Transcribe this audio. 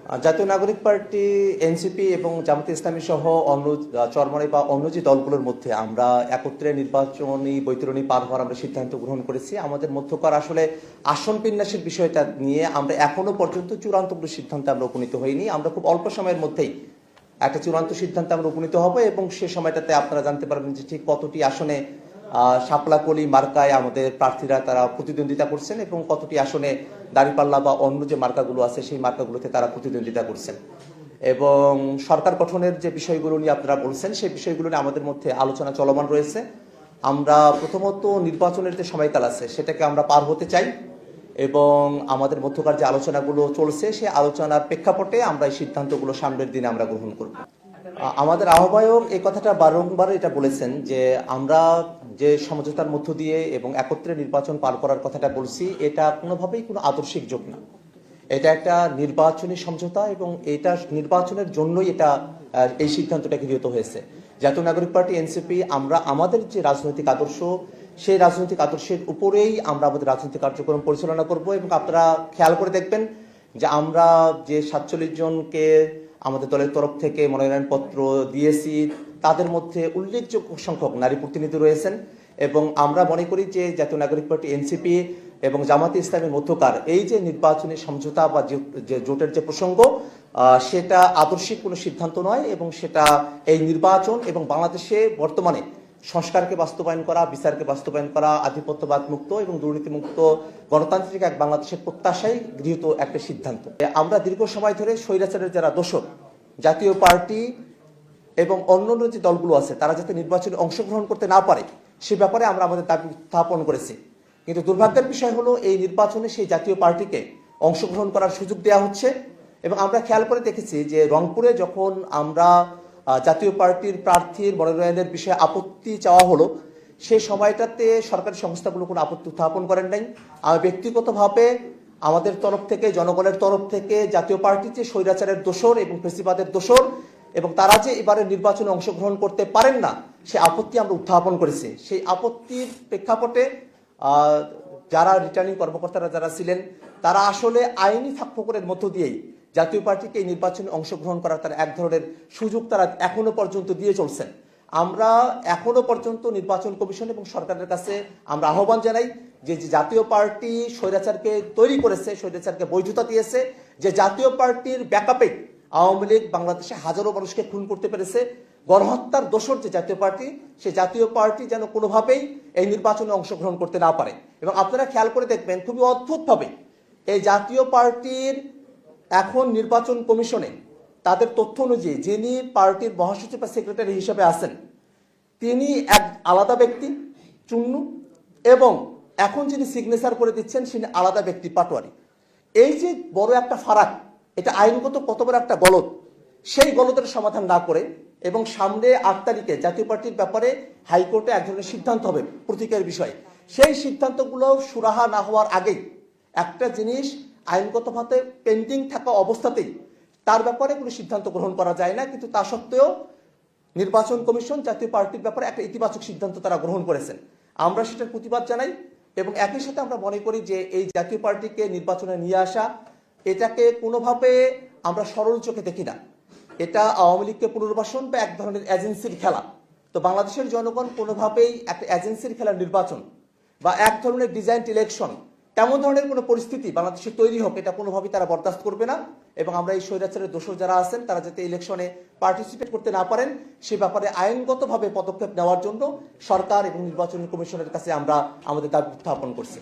জাতীয় নাগরিক party, NCP এবং জামাতে ইসলামী সহ অন্য চরমনাই বা অন্য যে দলগুলোর মধ্যে আমরা একত্রে নির্বাচনী বৈতরণী পার হওয়ার আমরা সিদ্ধান্ত গ্রহণ করেছি। আমাদের মধ্যকার আসলে আসন বিন্যাসের বিষয়টা নিয়ে আমরা এখনো পর্যন্ত চূড়ান্ত কোনো সিদ্ধান্তে আমরা উপনীত হইনি। আমরা খুব অল্প সময়ের মধ্যেই একটা চূড়ান্ত সিদ্ধান্তে আমরা উপনীত হব এবং সে সময়টাতে আপনারা জানতে পারবেন যে ঠিক কতটি আসনে শাপলাকলি মার্কায় আমাদের প্রার্থীরা তারা প্রতিদ্বন্দ্বিতা করছেন এবং কতটি আসনে দাঁড়িপাল্লা বা অন্য যে মার্কাগুলো আছে সেই মার্কাগুলোতে তারা প্রতিদ্বন্দ্বিতা করছেন। এবং সরকার গঠনের যে বিষয়গুলো নিয়ে আপনারা বলছেন সেই বিষয়গুলো নিয়ে আমাদের মধ্যে আলোচনা চলমান রয়েছে। আমরা প্রথমত নির্বাচনের যে সময়কাল আছে সেটাকে আমরা পার হতে চাই এবং আমাদের মধ্যকার যে আলোচনাগুলো চলছে সেই আলোচনার প্রেক্ষাপটে আমরা এই সিদ্ধান্তগুলো সামনের দিনে আমরা গ্রহণ করব। আমাদের আহ্বায়ক এই কথাটা বারংবার এটা বলেছেন যে আমরা যে সমঝোতার মধ্য দিয়ে এবং একত্রে নির্বাচন পার করার কথাটা বলছি, এটা কোনোভাবেই কোনো আদর্শিক যোগ না। এটা একটা নির্বাচনী সমঝোতা এবং এটা নির্বাচনের জন্যই এটা এই সিদ্ধান্তটা গৃহীত হয়েছে। জাতীয় নাগরিক পার্টি, এনসিপি, আমরা আমাদের যে রাজনৈতিক আদর্শ সেই রাজনৈতিক আদর্শের উপরেই আমরা আমাদের রাজনৈতিক কার্যক্রম পরিচালনা করব। এবং আপনারা খেয়াল করে দেখবেন যে আমরা যে 47 জনকে আমাদের দলের তরফ থেকে মনোনয়নপত্র দিয়েছি তাদের মধ্যে উল্লেখযোগ্য সংখ্যক নারী প্রতিনিধি রয়েছেন এবং আমরা মনে করি যে জাতীয় নাগরিক পার্টি, এনসিপি এবং জামাতে ইসলামের মধ্যকার এই যে নির্বাচনী সমঝোতা বা যে জোটের যে প্রসঙ্গ সেটা আদর্শিক কোনো সিদ্ধান্ত নয় এবং সেটা এই নির্বাচন এবং বাংলাদেশে বর্তমানে সংস্কারকে বাস্তবায়ন করা, বিচারকে বাস্তবায়ন করা, আধিপত্যবাদ মুক্ত এবং দুর্নীতিমুক্ত গণতান্ত্রিক এক বাংলাদেশের প্রত্যাশাই গৃহীত একটা সিদ্ধান্ত। আমরা দীর্ঘ সময় ধরে স্বৈরাচারের যারা দোষর জাতীয় পার্টি এবং অন্যান্য যে দলগুলো আছে তারা যাতে নির্বাচনে অংশগ্রহণ করতে না পারে সে ব্যাপারে আমরা আমাদের দাবি উত্থাপন করেছি। কিন্তু দুর্ভাগ্যের বিষয় হলো এই নির্বাচনে সেই জাতীয় পার্টিকে অংশগ্রহণ করার সুযোগ দেওয়া হচ্ছে। এবং আমরা খেয়াল করে দেখেছি যে রংপুরে যখন আমরা জাতীয় পার্টির প্রার্থীর মনোনয়নের বিষয়ে আপত্তি চাওয়া হলো সেই সময়টাতে সরকারি সংস্থাগুলো কোনো আপত্তি উত্থাপন করেন নাই। আমি ব্যক্তিগতভাবে আমাদের তরফ থেকে, জনগণের তরফ থেকে জাতীয় পার্টি যে স্বৈরাচারের দোষর এবং ফেসিবাদের দোষর এবং তারা যে এবারে নির্বাচনে অংশগ্রহণ করতে পারেন না সেই আপত্তি আমরা উত্থাপন করেছি। সেই আপত্তির প্রেক্ষাপটে যারা রিটার্নিং কর্মকর্তারা যারা ছিলেন তারা আসলে আইনি ফাঁকফোকরের মধ্য দিয়েই জাতীয় পার্টিকে এই নির্বাচনে অংশগ্রহণ করার তারা এক ধরনের সুযোগ তারা এখনো পর্যন্ত দিয়ে চলছেন। আমরা এখনো পর্যন্ত নির্বাচন কমিশন এবং সরকারের কাছে আমরা আহ্বান জানাই যে জাতীয় পার্টি স্বৈরাচারকে তৈরি করেছে, স্বৈরাচারকে বৈধতা দিয়েছে, যে জাতীয় পার্টির ব্যাকআপে আওয়ামী লীগ বাংলাদেশে হাজারো মানুষকে খুন করতে পেরেছে, গণহত্যার দোষর যে জাতীয় পার্টি, সে জাতীয় পার্টি যেন কোনোভাবেই এই নির্বাচনে অংশগ্রহণ করতে না পারে। এবং আপনারা খেয়াল করে দেখবেন খুবই অদ্ভুতভাবে এই জাতীয় পার্টির এখন নির্বাচন কমিশনে তাদের তথ্য অনুযায়ী যিনি পার্টির মহাসচিব বা সেক্রেটারি হিসেবে আছেন তিনি এক আলাদা ব্যক্তি চুন্নু এবং এখন যিনি সিগনেচার করে দিচ্ছেন তিনি আলাদা ব্যক্তি পাটোয়ারি। এই যে বড় একটা ফারাক, এটা আইনগত কত বড় একটা গলদ, সেই গলদের সমাধান না করে এবং সামনে 8 তারিখে জাতীয় পার্টির ব্যাপারে হাইকোর্টে এক ধরনের সিদ্ধান্ত হবে প্রতীকের বিষয়ে, সেই সিদ্ধান্তগুলো সুরাহা না হওয়ার আগেই একটা জিনিস আইনগতভাবে পেন্ডিং থাকা অবস্থাতেই তার ব্যাপারে কোনো সিদ্ধান্ত গ্রহণ করা যায় না। কিন্তু তা সত্ত্বেও নির্বাচন কমিশন জাতীয় পার্টির ব্যাপারে একটা ইতিবাচক সিদ্ধান্ত তারা গ্রহণ করেছেন, আমরা সেটার প্রতিবাদ জানাই। এবং একই সাথে আমরা মনে করি যে এই জাতীয় পার্টিকে নির্বাচনে নিয়ে আসা এটাকে কোনোভাবে আমরা সরল চোখে দেখি না। এটা আওয়ামী লীগকে পুনর্বাসন বা এক ধরনের এজেন্সির খেলা। তো বাংলাদেশের জনগণ কোনোভাবেই একটা এজেন্সির খেলার নির্বাচন বা এক ধরনের ডিজাইনড ইলেকশন তেমন ধরনের কোনো পরিস্থিতি বাংলাদেশে তৈরি হোক এটা কোনোভাবেই তারা বরদাস্ত করবে না। এবং আমরা এই স্বৈরাচারের দোষর যারা আছেন তারা যাতে ইলেকশনে পার্টিসিপেট করতে না পারেন সে ব্যাপারে আইনগতভাবে পদক্ষেপ নেওয়ার জন্য সরকার এবং নির্বাচন কমিশনের কাছে আমরা আমাদের দাবি উত্থাপন করছি।